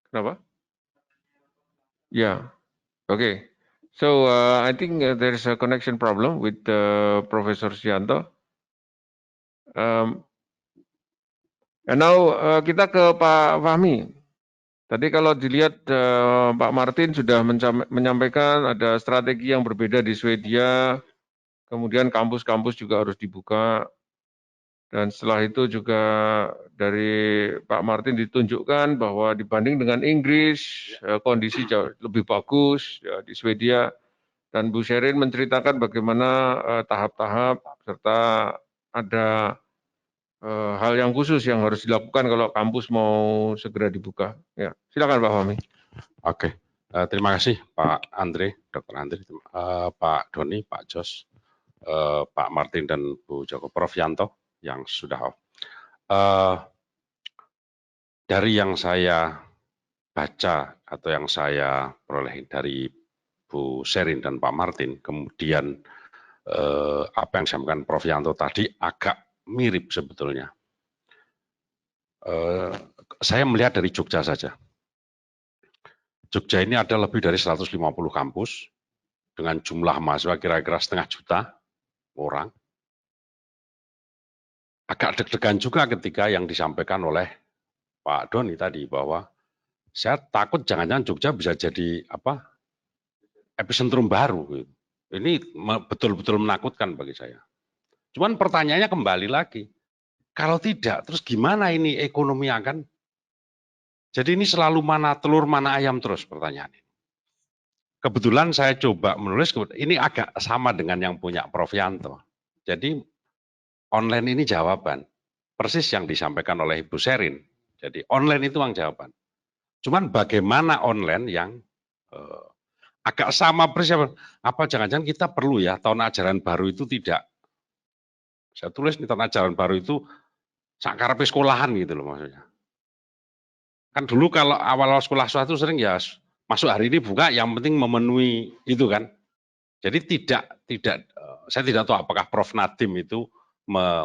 Kenapa? Yeah. Okay. So I think there is a connection problem with Professor Sianto. And now kita ke Pak Fahmi. Tadi kalau dilihat Pak Martin sudah menyampaikan ada strategi yang berbeda di Swedia, kemudian kampus-kampus juga harus dibuka, dan setelah itu juga dari Pak Martin ditunjukkan bahwa dibanding dengan Inggris, kondisi jauh lebih bagus ya, di Swedia, dan Bu Sherin menceritakan bagaimana tahap-tahap serta ada hal yang khusus yang harus dilakukan kalau kampus mau segera dibuka. Ya, silakan Pak Fahmi. Oke, terima kasih Pak Andre, Dr. Andre, Pak Doni, Pak Jos, Pak Martin dan Bu Joko, Prof Yanto yang sudah off. Dari yang saya baca atau yang saya peroleh dari Bu Sherin dan Pak Martin, kemudian apa yang disampaikan Prof Yanto tadi agak mirip sebetulnya. Saya melihat dari Jogja saja. Jogja ini ada lebih dari 150 kampus dengan jumlah mahasiswa kira-kira 0,5 juta orang. Agak deg-degan juga ketika yang disampaikan oleh Pak Doni tadi bahwa saya takut jangan-jangan Jogja bisa jadi epicentrum baru. Gitu. Ini betul-betul menakutkan bagi saya. Cuman pertanyaannya kembali lagi, kalau tidak, terus gimana ini ekonomi akan? Jadi ini selalu mana telur mana ayam terus pertanyaan ini. Kebetulan saya coba menulis, ini agak sama dengan yang punya Prof Yanto. Jadi online ini jawaban, persis yang disampaikan oleh Ibu Sherin. Jadi online itu yang jawaban. Cuman bagaimana online yang agak sama persis, apa jangan-jangan kita perlu ya tahun ajaran baru itu tidak, saya tulis nih tahun ajaran baru itu sakarepe sekolahan gitu loh maksudnya. Kan dulu kalau awal sekolah suatu sering ya masuk hari ini buka, yang penting memenuhi itu kan. Jadi saya tidak tahu apakah Prof Nadim itu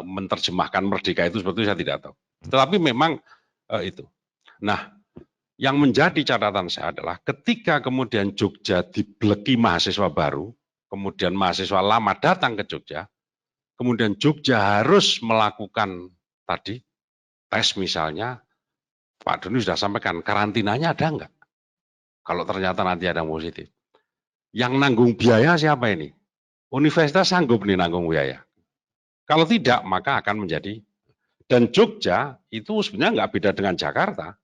menerjemahkan merdeka itu seperti itu, saya tidak tahu. Tetapi memang itu. Nah, yang menjadi catatan saya adalah ketika kemudian Jogja dibleki mahasiswa baru, kemudian mahasiswa lama datang ke Jogja, kemudian Jogja harus melakukan tadi tes misalnya, Pak Doni sudah sampaikan, karantinanya ada enggak? Kalau ternyata nanti ada positif. Yang nanggung biaya siapa ini? Universitas sanggup nih nanggung biaya. Kalau tidak, maka akan menjadi. Dan Jogja itu sebenarnya nggak beda dengan Jakarta.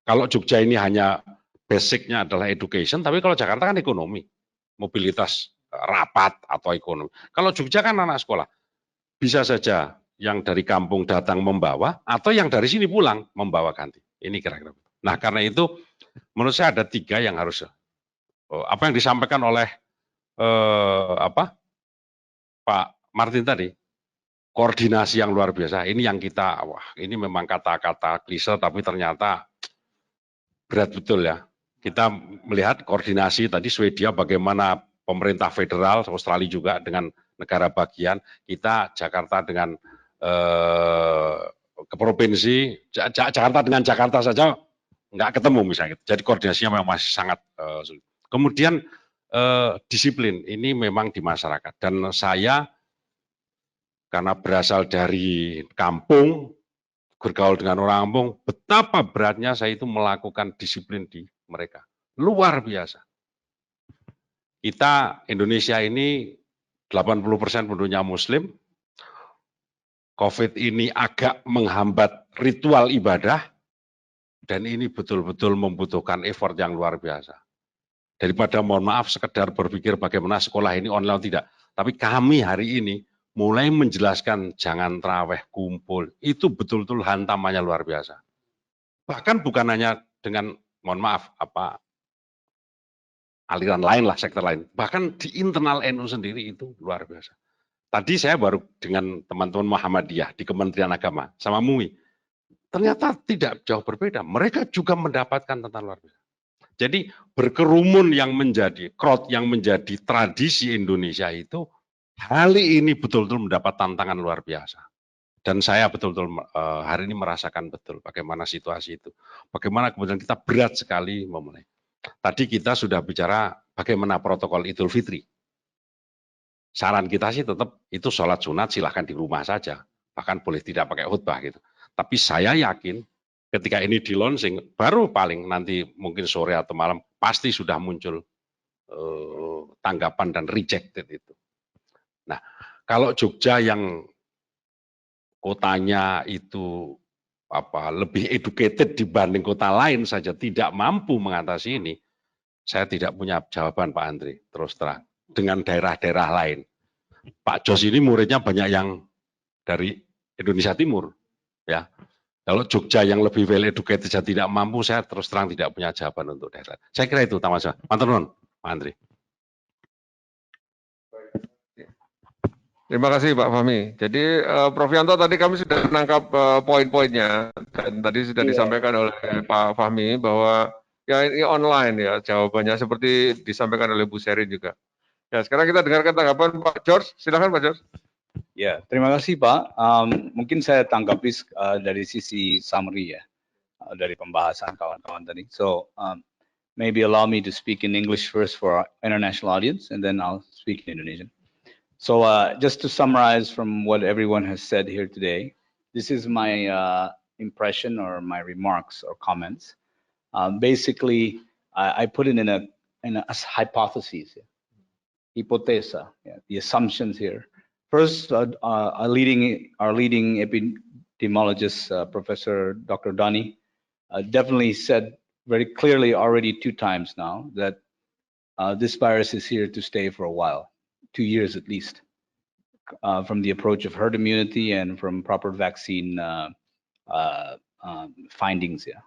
Kalau Jogja ini hanya basicnya adalah education, tapi kalau Jakarta kan ekonomi. Mobilitas rapat atau ekonomi. Kalau Jogja kan anak sekolah. Bisa saja yang dari kampung datang membawa, atau yang dari sini pulang membawa ganti. Ini kira-kira. Nah, karena itu menurut saya ada 3 yang harus. Apa yang disampaikan oleh Pak Martin tadi, koordinasi yang luar biasa. Ini yang kita, wah ini memang kata-kata klise, tapi ternyata berat betul ya. Kita melihat koordinasi tadi Swedia bagaimana pemerintah federal, Australia juga dengan negara bagian, kita Jakarta dengan ke provinsi, Jakarta dengan Jakarta saja nggak ketemu misalnya. Jadi koordinasinya memang masih sangat sulit. Kemudian disiplin ini memang di masyarakat, dan saya karena berasal dari kampung, bergaul dengan orang kampung, betapa beratnya saya itu melakukan disiplin di mereka. Luar biasa. Kita Indonesia ini 80% penduduknya Muslim, COVID ini agak menghambat ritual ibadah, dan ini betul-betul membutuhkan effort yang luar biasa. Daripada mohon maaf sekedar berpikir bagaimana sekolah ini online tidak, tapi kami hari ini mulai menjelaskan jangan terawih kumpul, itu betul-betul hantamannya luar biasa. Bahkan bukan hanya dengan, mohon maaf, aliran lain lah, sektor lain. Bahkan di internal NU sendiri itu luar biasa. Tadi saya baru dengan teman-teman Muhammadiyah di Kementerian Agama, sama MUI. Ternyata tidak jauh berbeda. Mereka juga mendapatkan tentang luar biasa. Jadi berkerumun yang menjadi, crowd yang menjadi tradisi Indonesia itu, kali ini betul-betul mendapat tantangan luar biasa. Dan saya betul-betul hari ini merasakan betul bagaimana situasi itu. Bagaimana kemudian kita berat sekali memulai. Tadi kita sudah bicara bagaimana protokol Idul Fitri. Saran kita sih tetap itu sholat sunat silahkan di rumah saja. Bahkan boleh tidak pakai khutbah gitu. Tapi saya yakin ketika ini di launching, baru paling nanti mungkin sore atau malam pasti sudah muncul tanggapan dan rejected itu. Nah, kalau Jogja yang kotanya itu lebih educated dibanding kota lain saja tidak mampu mengatasi ini, saya tidak punya jawaban Pak Andri, terus terang. Dengan daerah-daerah lain. Pak Jos ini muridnya banyak yang dari Indonesia Timur, ya. Kalau Jogja yang lebih well educated saja tidak mampu, saya terus terang tidak punya jawaban untuk daerah. Saya kira itu, Tamasya. Mantan Pak Andri. Terima kasih Pak Fahmi. Jadi Prof Yanto tadi kami sudah menangkap poin-poinnya dan tadi sudah disampaikan oleh Pak Fahmi bahwa ya ini online ya jawabannya seperti disampaikan oleh Bu Sherin juga. Ya sekarang kita dengarkan tanggapan Pak George. Silakan Pak George. Ya, terima kasih Pak. Mungkin saya tanggapi dari sisi summary ya dari pembahasan kawan-kawan tadi. So maybe allow me to speak in English first for our international audience, and then I'll speak in Indonesian. So just to summarize from what everyone has said here today, this is my impression or my remarks or comments. Basically, I put it in a hypothesis, hypothesis, the assumptions here. First, our leading epidemiologist, Professor Dr. Dani, definitely said very clearly already 2 times now that this virus is here to stay for a while, 2 years at least, from the approach of herd immunity and from proper vaccine findings. Yeah.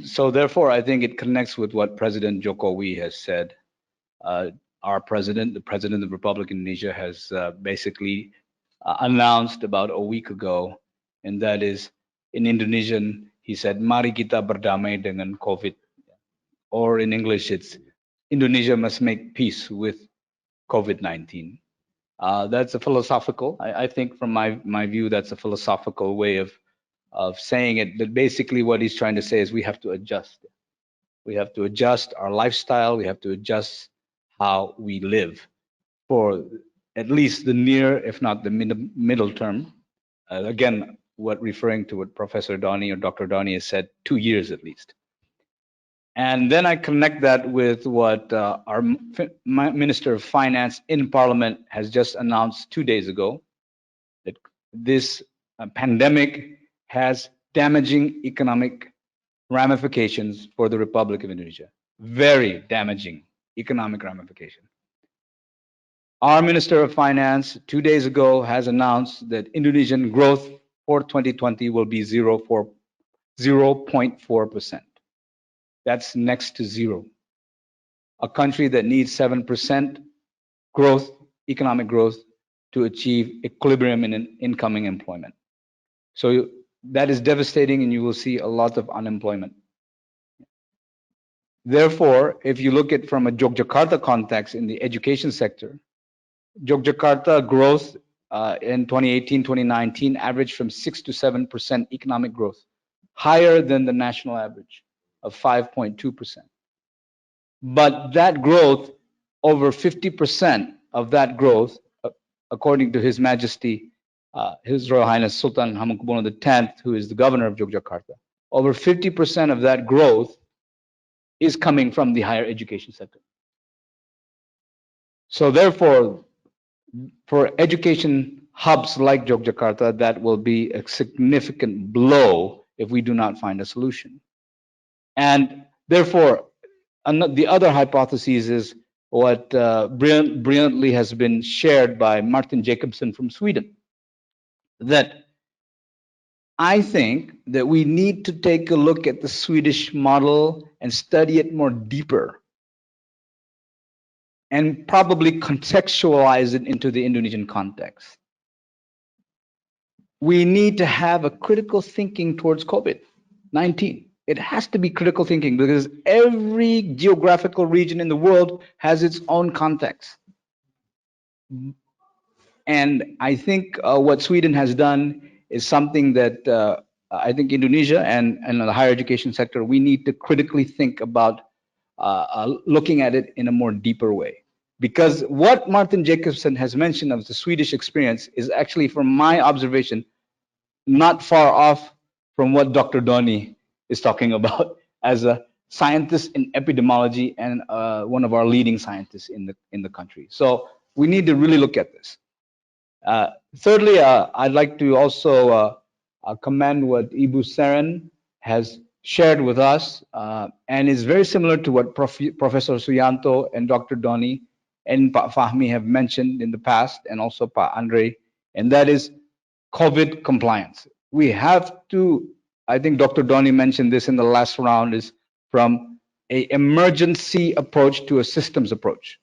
So therefore, I think it connects with what President Jokowi has said. Our president, the president of the Republic of Indonesia, has basically announced about a week ago, and that is in Indonesian, he said, "Mari kita berdamai dengan COVID," or in English, it's Indonesia must make peace with COVID-19. That's a philosophical. I think from my view, that's a philosophical way of saying it. That basically what he's trying to say is we have to adjust. We have to adjust our lifestyle. We have to adjust how we live for at least the near, if not the middle term. Again, referring to what Professor Dani or Dr. Dani has said, 2 years at least. And then I connect that with what our Minister of Finance in Parliament has just announced 2 days ago, that this pandemic has damaging economic ramifications for the Republic of Indonesia. Very damaging economic ramification. Our Minister of Finance 2 days ago has announced that Indonesian growth for 2020 will be 0.4%. That's next to zero. A country that needs 7% growth, economic growth, to achieve equilibrium in incoming employment. So that is devastating, and you will see a lot of unemployment. Therefore, if you look at from a Yogyakarta context in the education sector, Yogyakarta growth in 2018, 2019 averaged from 6 to 7% economic growth, higher than the national average of 5.2%. But that growth, over 50% of that growth, according to His Majesty, His Royal Highness Sultan Hamengkubuwono X, who is the governor of Yogyakarta, over 50% of that growth is coming from the higher education sector. So therefore, for education hubs like Yogyakarta, that will be a significant blow if we do not find a solution. And therefore, the other hypothesis is what brilliantly has been shared by Martin Jacobson from Sweden, that I think that we need to take a look at the Swedish model and study it more deeper and probably contextualize it into the Indonesian context. We need to have a critical thinking towards COVID-19. It has to be critical thinking because every geographical region in the world has its own context. And I think what Sweden has done is something that I think Indonesia and the higher education sector, we need to critically think about looking at it in a more deeper way. Because what Martin Jacobson has mentioned of the Swedish experience is actually, from my observation, not far off from what Dr. Doni is talking about as a scientist in epidemiology and one of our leading scientists in the country. So we need to really look at this. Thirdly, I'd like to also commend what Ibu Seren has shared with us, and is very similar to what Professor Suyanto and Dr. Doni and Pak Fahmi have mentioned in the past, and also Pak Andre, and that is COVID compliance. We have to, I think Dr. Doni mentioned this in the last round, is from an emergency approach to a systems approach.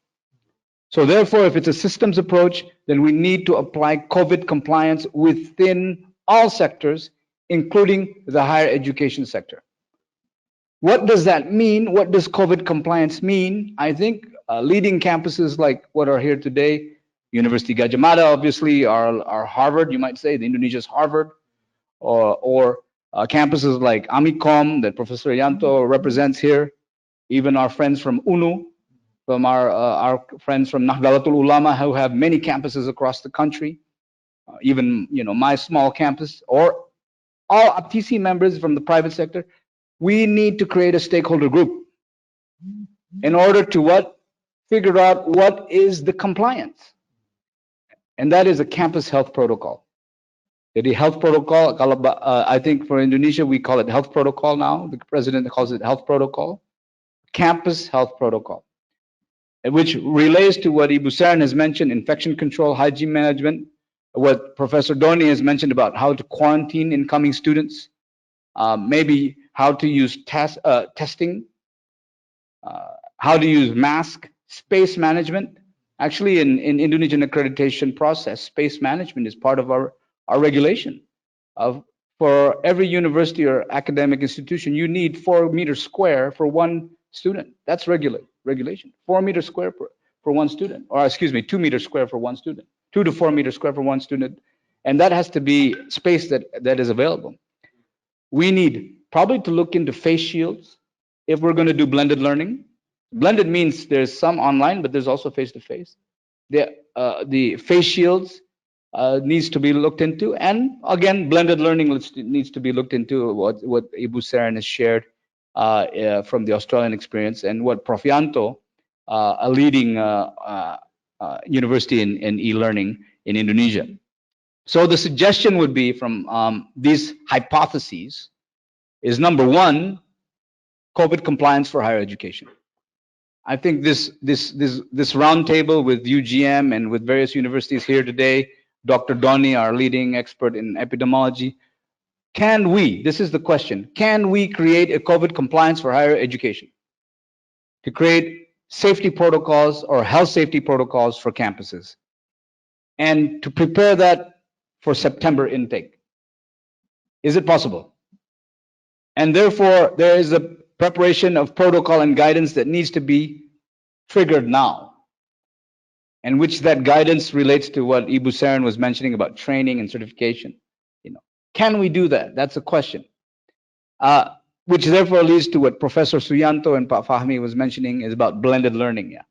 So therefore, if it's a systems approach, then we need to apply COVID compliance within all sectors, including the higher education sector. What does that mean? What does COVID compliance mean? I think leading campuses like what are here today, University Gadjah Mada, obviously, are Harvard, you might say, the Indonesia's Harvard, or campuses like Amikom that Professor Yanto represents here, even our friends from UNU, from our friends from Nahdlatul Ulama, who have many campuses across the country, even my small campus, or all APTISI members from the private sector. We need to create a stakeholder group in order to what? Figure out what is the compliance. And that is a campus health protocol. The health protocol, I think for Indonesia, we call it health protocol now. The president calls it health protocol. Campus health protocol, which relates to what Ibu Seren has mentioned, infection control, hygiene management, what Professor Doni has mentioned about how to quarantine incoming students, maybe how to use testing, how to use mask, space management. Actually, in Indonesian accreditation process, space management is part of our regulation. For every university or academic institution, you need 4 meters square for one student. That's regulation. 4 meters square for one student, or excuse me, 2 meters square for one student. 2 to 4 meters square for one student, and that has to be space that is available. We need probably to look into face shields if we're going to do blended learning. Blended means there's some online, but there's also face-to-face. The face shields needs to be looked into, and again, blended learning needs to be looked into. What Ibu Seren has shared from the Australian experience, and what Prof Yanto, a leading university in e-learning in Indonesia. So the suggestion would be from these hypotheses is, number one, COVID compliance for higher education. I think this roundtable with UGM and with various universities here today, Dr. Doni, our leading expert in epidemiology, can we, this is the question, can we create a COVID compliance for higher education? To create safety protocols or health safety protocols for campuses, and to prepare that for September intake. Is it possible? And therefore, there is a preparation of protocol and guidance that needs to be triggered now, and which that guidance relates to what Ibu Seren was mentioning about training and certification. Can we do that? That's a question. Which therefore leads to what Professor Suyanto and Pak Fahmi was mentioning, is about blended learning. Yeah.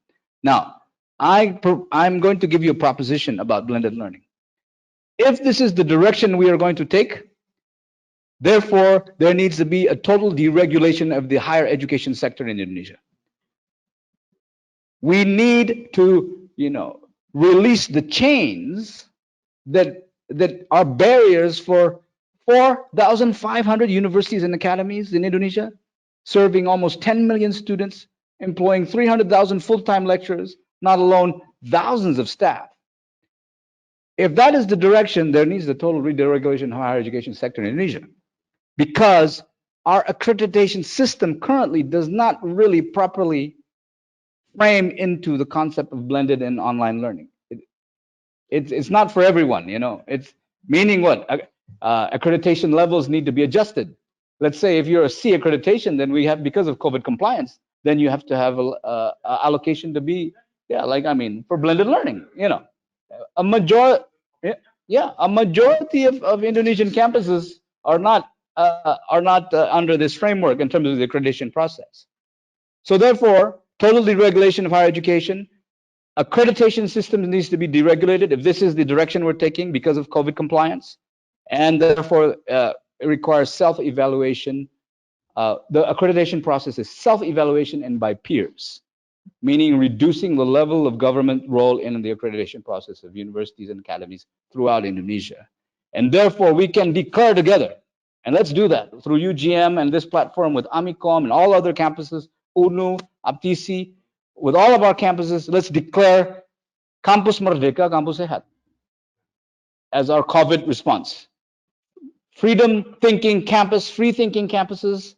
Now, I'm going to give you a proposition about blended learning. If this is the direction we are going to take, therefore, there needs to be a total deregulation of the higher education sector in Indonesia. We need to, release the chains that are barriers for 4,500 universities and academies in Indonesia, serving almost 10 million students, employing 300,000 full-time lecturers, not alone thousands of staff. If that is the direction, there needs the total deregulation of the higher education sector in Indonesia, because our accreditation system currently does not really properly frame into the concept of blended and online learning. It's not for everyone, It's meaning what? Accreditation levels need to be adjusted. Let's say if you're a C accreditation, then we have, because of COVID compliance, then you have to have a allocation to be, for blended learning, a majority. Yeah, a majority of Indonesian campuses are not under this framework in terms of the accreditation process. So therefore, total deregulation of higher education, accreditation system needs to be deregulated if this is the direction we're taking because of COVID compliance, and therefore it requires self-evaluation. The accreditation process is self-evaluation and by peers, meaning reducing the level of government role in the accreditation process of universities and academies throughout Indonesia. And therefore, we can declare together, and let's do that through UGM and this platform with Amicom and all other campuses, UNU, Aptisi, with all of our campuses, let's declare Kampus Merdeka, Kampus Sehat as our COVID response. Freedom thinking campus, free thinking campuses,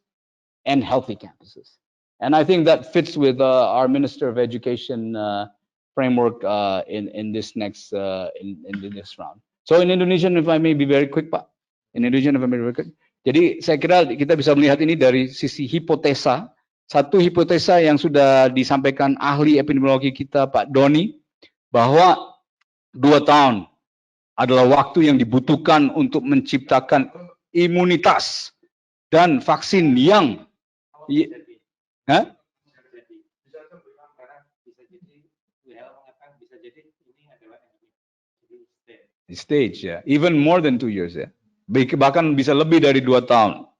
and healthy campuses. And I think that fits with our Minister of Education framework in this next in this round. So in Indonesian, if I may be very quick, Pak. In Indonesian, if I may be very quick. Jadi saya kira kita bisa melihat ini dari sisi hipotesa. Satu hipotesa yang sudah disampaikan ahli epidemiologi kita, Pak Doni, bahwa 2 tahun adalah waktu yang dibutuhkan untuk menciptakan imunitas dan vaksin yang stage ya, even more than 2 years ya, bahkan bisa lebih dari 2 tahun.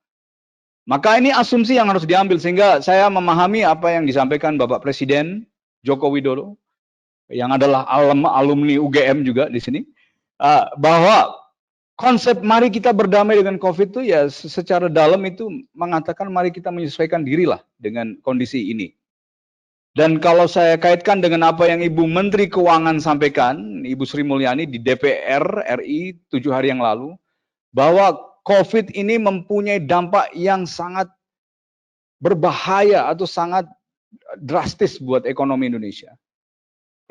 Maka ini asumsi yang harus diambil sehingga saya memahami apa yang disampaikan Bapak Presiden Joko Widodo yang adalah alumni UGM juga di sini, bahwa konsep mari kita berdamai dengan COVID itu ya secara dalam itu mengatakan mari kita menyesuaikan dirilah dengan kondisi ini. Dan kalau saya kaitkan dengan apa yang Ibu Menteri Keuangan sampaikan, Ibu Sri Mulyani di DPR RI 7 hari yang lalu, bahwa COVID ini mempunyai dampak yang sangat berbahaya atau sangat drastis buat ekonomi Indonesia.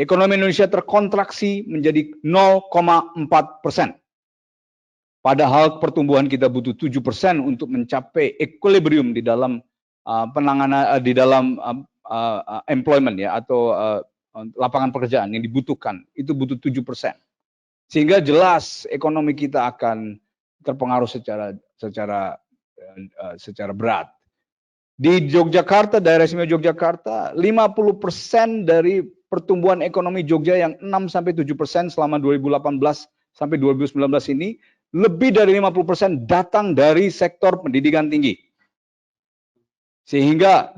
Ekonomi Indonesia terkontraksi menjadi 0,4%. Padahal pertumbuhan kita butuh 7% untuk mencapai equilibrium di dalam penanganan di dalam employment ya atau lapangan pekerjaan yang dibutuhkan itu butuh 7%. Sehingga jelas ekonomi kita akan terpengaruh secara berat. Di Yogyakarta, daerah istimewa Yogyakarta, 50% dari pertumbuhan ekonomi Jogja yang 6-7% selama 2018 sampai 2019 ini, lebih dari 50% datang dari sektor pendidikan tinggi. Sehingga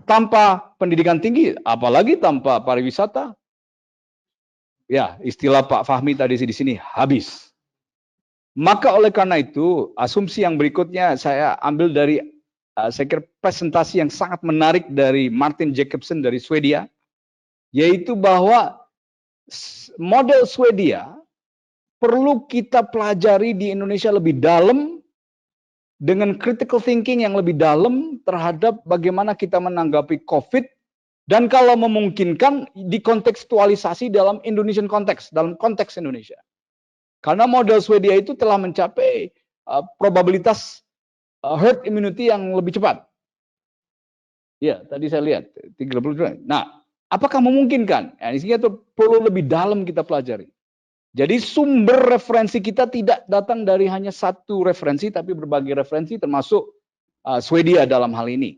tanpa pendidikan tinggi, apalagi tanpa pariwisata, ya istilah Pak Fahmi tadi di sini habis. Maka oleh karena itu, asumsi yang berikutnya saya ambil dari saya kira presentasi yang sangat menarik dari Martin Jacobson dari Swedia, yaitu bahwa model Swedia perlu kita pelajari di Indonesia lebih dalam dengan critical thinking yang lebih dalam terhadap bagaimana kita menanggapi COVID dan kalau memungkinkan dikontekstualisasi dalam Indonesian konteks, dalam konteks Indonesia. Karena model Swedia itu telah mencapai probabilitas herd immunity yang lebih cepat. Ya, tadi saya lihat 30%. Nah, apakah memungkinkan? Ya, di sini itu perlu lebih dalam kita pelajari. Jadi sumber referensi kita tidak datang dari hanya satu referensi, tapi berbagai referensi termasuk Swedia dalam hal ini.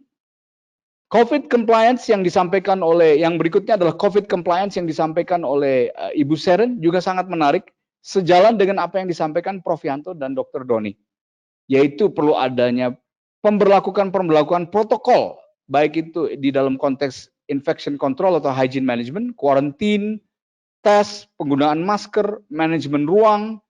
COVID compliance yang disampaikan oleh, yang berikutnya adalah COVID compliance yang disampaikan oleh Ibu Seren juga sangat menarik. Sejalan dengan apa yang disampaikan Prof. Yanto dan Dr. Doni, yaitu perlu adanya pemberlakuan protokol, baik itu di dalam konteks infection control atau hygiene management, quarantine, tes, penggunaan masker, manajemen ruang,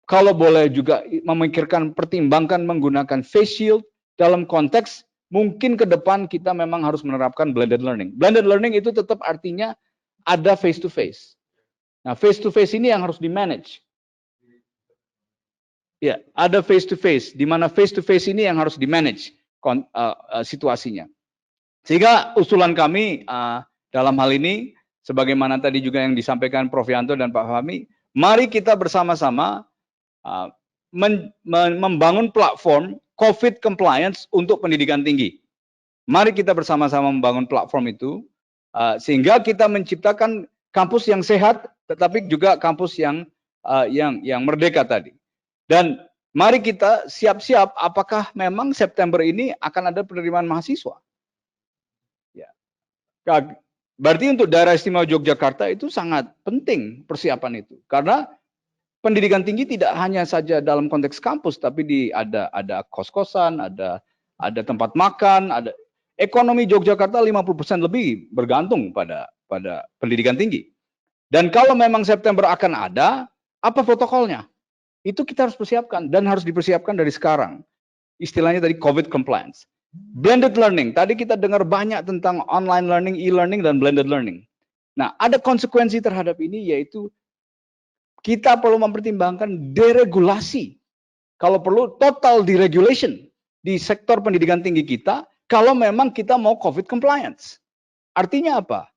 kalau boleh juga memikirkan, pertimbangkan menggunakan face shield dalam konteks mungkin ke depan kita memang harus menerapkan blended learning. Blended learning itu tetap artinya ada face to face. Nah, face to face ini yang harus di-manage. Ya, ada face to face, di mana face to face ini yang harus di-manage situasinya. Sehingga usulan kami dalam hal ini, sebagaimana tadi juga yang disampaikan Prof. Yanto dan Pak Fahmi, mari kita bersama-sama membangun platform COVID compliance untuk pendidikan tinggi. Mari kita bersama-sama membangun platform itu, sehingga kita menciptakan kampus yang sehat, tetapi juga kampus yang yang merdeka tadi. Dan mari kita siap-siap apakah memang September ini akan ada penerimaan mahasiswa. Ya. Berarti untuk daerah istimewa Yogyakarta itu sangat penting persiapan itu. Karena pendidikan tinggi tidak hanya saja dalam konteks kampus, tapi ada kos-kosan, ada tempat makan, ada ekonomi Yogyakarta 50% lebih bergantung pada pendidikan tinggi. Dan kalau memang September akan ada, apa protokolnya? Itu kita harus persiapkan dan harus dipersiapkan dari sekarang. Istilahnya tadi COVID compliance. Blended learning, tadi kita dengar banyak tentang online learning, e-learning, dan blended learning. Nah, ada konsekuensi terhadap ini, yaitu kita perlu mempertimbangkan deregulasi. Kalau perlu total deregulation di sektor pendidikan tinggi kita, kalau memang kita mau COVID compliance. Artinya apa?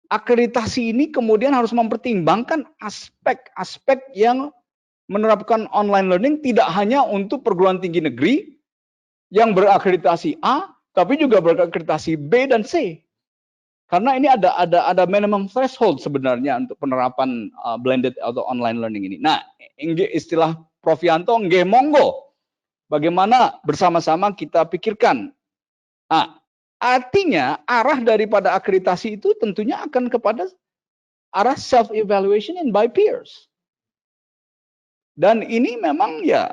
Akreditasi ini kemudian harus mempertimbangkan aspek-aspek yang menerapkan online learning tidak hanya untuk perguruan tinggi negeri yang berakreditasi A, tapi juga berakreditasi B dan C. Karena ini ada minimum threshold sebenarnya untuk penerapan blended atau online learning ini. Nah, istilah Prof Yanto, nggih monggo. Bagaimana bersama-sama kita pikirkan. Nah, artinya arah daripada akreditasi itu tentunya akan kepada arah self-evaluation and by peers. Dan ini memang ya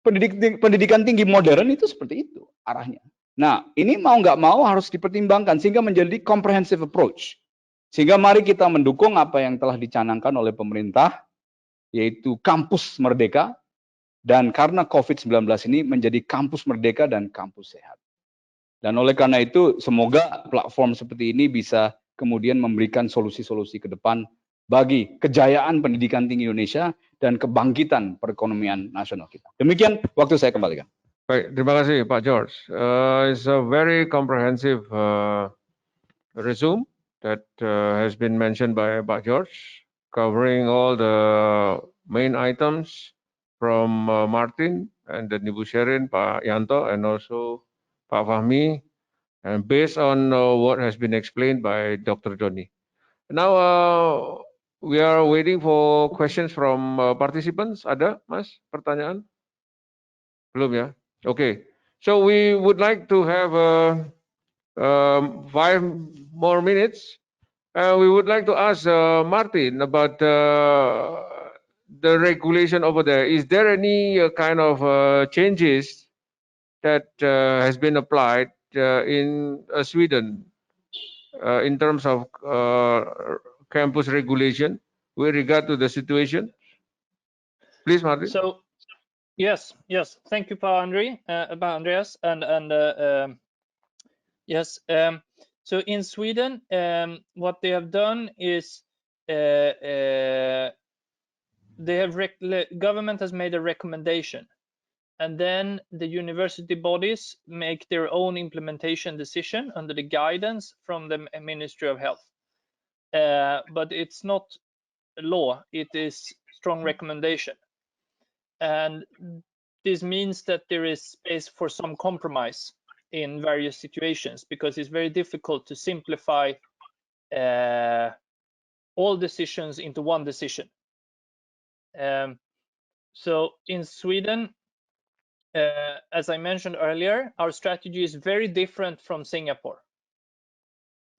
pendidikan tinggi modern itu seperti itu arahnya. Nah, ini mau nggak mau harus dipertimbangkan sehingga menjadi comprehensive approach. Sehingga mari kita mendukung apa yang telah dicanangkan oleh pemerintah, yaitu kampus merdeka, dan karena COVID-19 ini menjadi kampus merdeka dan kampus sehat. Dan oleh karena itu, semoga platform seperti ini bisa kemudian memberikan solusi-solusi ke depan bagi kejayaan pendidikan tinggi Indonesia dan kebangkitan perekonomian nasional kita. Demikian, waktu saya kembalikan. Baik, terima kasih Pak George. It's a very comprehensive resume that has been mentioned by Pak George, covering all the main items from Martin and then Ibu Sherin, Pak Yanto, and also Pak Fahmi, and based on what has been explained by Dr. Joni. Now we are waiting for questions from participants. Ada, Mas, pertanyaan? Belum ya? Okay. So we would like to have 5 more minutes. We would like to ask Martin about the regulation over there. Is there any kind of changes that has been applied in Sweden in terms of campus regulation with regard to the situation? Please, Martin. So, yes. Thank you, Pa Andreas, and yes. So in Sweden, what they have done is government has made a recommendation, and then the university bodies make their own implementation decision under the guidance from the Ministry of Health. But it's not a law; it is strong recommendation, and this means that there is space for some compromise in various situations, because it's very difficult to simplify all decisions into one decision. So in Sweden, as I mentioned earlier, our strategy is very different from Singapore.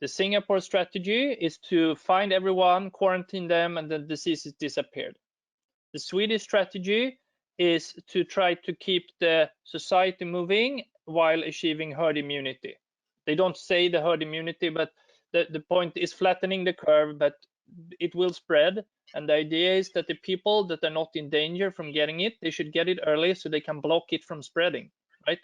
The Singapore strategy is to find everyone, quarantine them, and the disease has disappeared. The Swedish strategy is to try to keep the society moving while achieving herd immunity. They don't say the herd immunity, but the point is flattening the curve, but it will spread. And the idea is that the people that are not in danger from getting it, they should get it early so they can block it from spreading, right?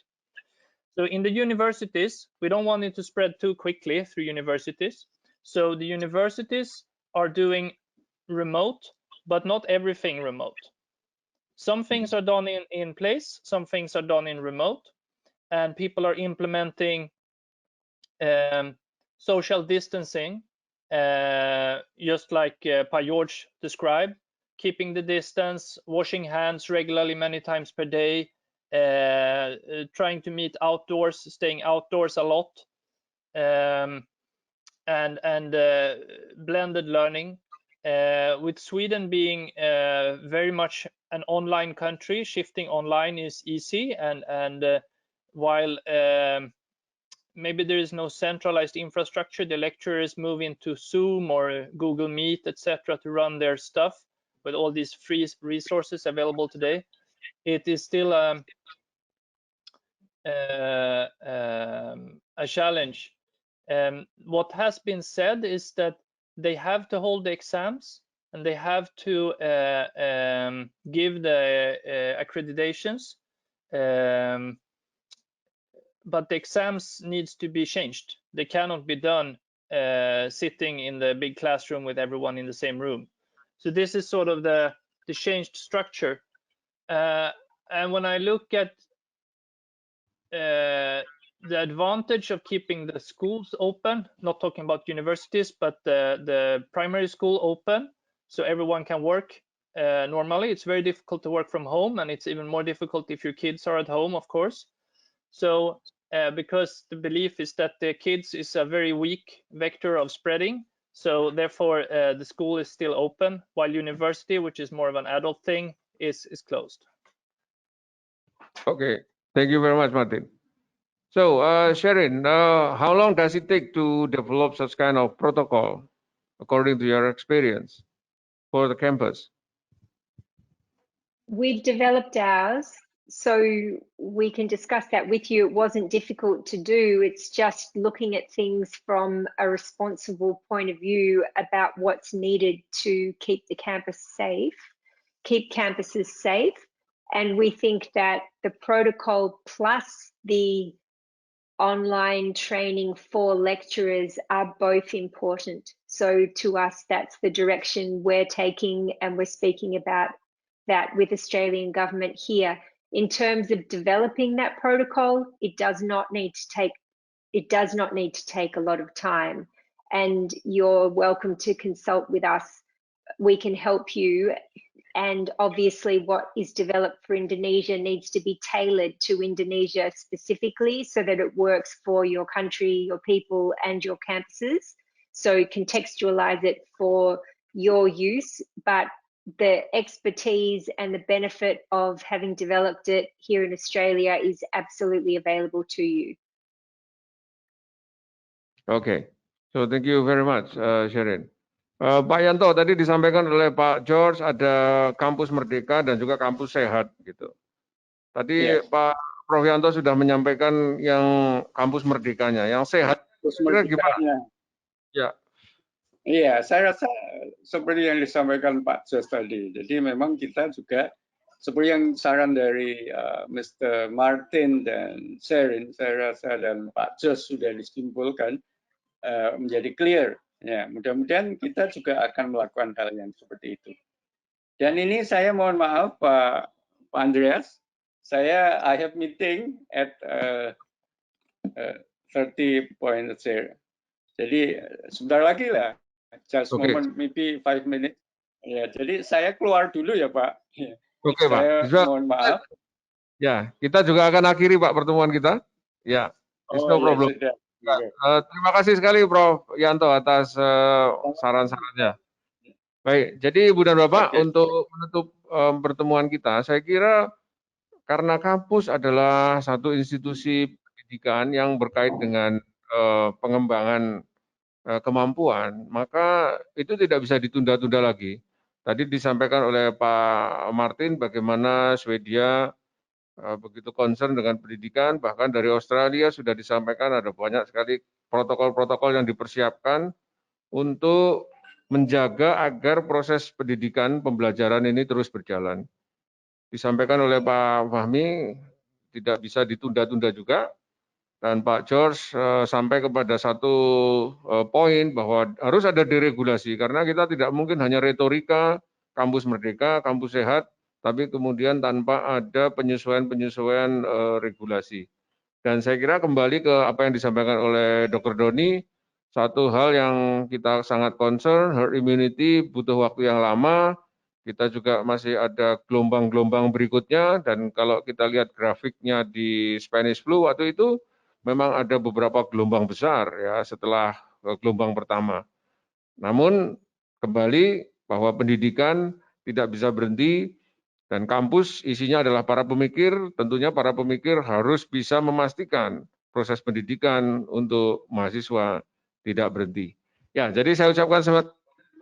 So in the universities, we don't want it to spread too quickly through universities. So the universities are doing remote, but not everything remote. Some things are done in place, some things are done in remote, and people are implementing social distancing, just like Pa George described, keeping the distance, washing hands regularly many times per day, trying to meet outdoors, staying outdoors a lot, and blended learning. with Sweden being very much an online country, shifting online is easy, and while maybe there is no centralized infrastructure, the lecturers move into Zoom or Google Meet, etc., to run their stuff with all these free resources available today. It is still a challenge. What has been said is that they have to hold the exams and they have to give the accreditations, but the exams needs to be changed. They cannot be done sitting in the big classroom with everyone in the same room. So this is sort of the changed structure. And when I look at the advantage of keeping the schools open, not talking about universities, but the primary school open, so everyone can work normally. It's very difficult to work from home, and it's even more difficult if your kids are at home, of course. So because the belief is that the kids is a very weak vector of spreading, so therefore the school is still open, while university, which is more of an adult thing, is closed. Okay, thank you very much, Martin. So, Sherin, how long does it take to develop such kind of protocol, according to your experience, for the campus? We've developed ours, so we can discuss that with you. It wasn't difficult to do. It's just looking at things from a responsible point of view about what's needed to keep the campus safe, keep campuses safe. And we think that the protocol plus the online training for lecturers are both important. So to us, that's the direction we're taking, and we're speaking about that with Australian government here. In terms of developing that protocol, it does not need to take a lot of time, and you're welcome to consult with us. We can help you. And obviously what is developed for Indonesia needs to be tailored to Indonesia specifically so that it works for your country, your people, and your campuses. So contextualize it for your use, but the expertise and the benefit of having developed it here in Australia is absolutely available to you. Okay, so thank you very much, Sherin. Pak Yanto, tadi disampaikan oleh Pak George ada kampus Merdeka dan juga kampus sehat gitu. Tadi Pak Prof Yanto sudah menyampaikan yang kampus Merdekanya, yang sehat. Kira gimana? Ya. Iya, saya rasa seperti yang disampaikan Pak Jos tadi. Jadi memang kita juga seperti yang saran dari Mr. Martin dan Sherin, saya rasa dan Pak Jos sudah disimpulkan menjadi clear. Ya, mudah-mudahan kita juga akan melakukan hal yang seperti itu. Dan ini saya mohon maaf Pak Andreas, I have meeting at 30.0. Jadi sebentar lagi lah, just moment, maybe 5 minutes. Ya, jadi saya keluar dulu ya Pak. Oke Pak. Saya mohon maaf. Ya, kita juga akan akhiri Pak pertemuan kita. Ya, it's no problem. Ya, terima kasih sekali Prof Yanto atas saran-sarannya. Baik, jadi Ibu dan Bapak, untuk menutup pertemuan kita, saya kira karena kampus adalah satu institusi pendidikan yang berkait dengan pengembangan kemampuan, maka itu tidak bisa ditunda-tunda lagi. Tadi disampaikan oleh Pak Martin bagaimana Swedia begitu concern dengan pendidikan, bahkan dari Australia sudah disampaikan ada banyak sekali protokol-protokol yang dipersiapkan untuk menjaga agar proses pendidikan pembelajaran ini terus berjalan. Disampaikan oleh Pak Fahmi tidak bisa ditunda-tunda juga, dan Pak George sampai kepada satu poin bahwa harus ada deregulasi karena kita tidak mungkin hanya retorika kampus merdeka, kampus sehat, tapi kemudian tanpa ada penyesuaian-penyesuaian regulasi. Dan saya kira kembali ke apa yang disampaikan oleh Dr. Doni, satu hal yang kita sangat concern, herd immunity butuh waktu yang lama, kita juga masih ada gelombang-gelombang berikutnya, dan kalau kita lihat grafiknya di Spanish flu waktu itu, memang ada beberapa gelombang besar ya setelah gelombang pertama. Namun kembali bahwa pendidikan tidak bisa berhenti dan kampus isinya adalah para pemikir. Tentunya para pemikir harus bisa memastikan proses pendidikan untuk mahasiswa tidak berhenti. Ya, jadi saya ucapkan terima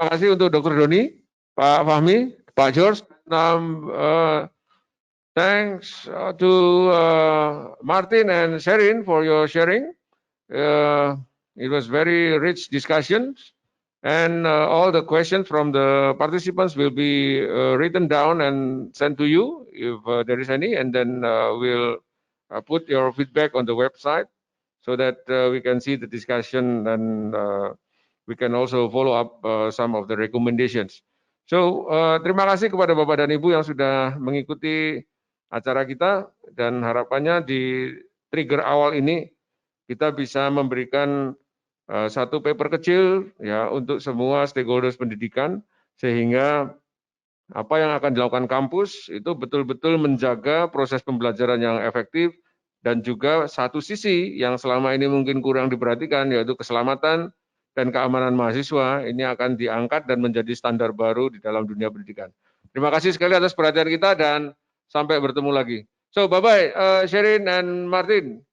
kasih untuk Dr. Doni, Pak Fahmi, Pak George. Thanks to Martin and Sherin for your sharing. It was very rich discussions, and all the questions from the participants will be written down and sent to you if there is any, and then we'll put your feedback on the website so that we can see the discussion and we can also follow up some of the recommendations. So, terima kasih kepada Bapak dan Ibu yang sudah mengikuti acara kita, dan harapannya di trigger awal ini kita bisa memberikan satu paper kecil ya untuk semua stakeholders pendidikan, sehingga apa yang akan dilakukan kampus itu betul-betul menjaga proses pembelajaran yang efektif, dan juga satu sisi yang selama ini mungkin kurang diperhatikan, yaitu keselamatan dan keamanan mahasiswa, ini akan diangkat dan menjadi standar baru di dalam dunia pendidikan. Terima kasih sekali atas perhatian kita, dan sampai bertemu lagi. So, bye-bye, Sherin and Martin.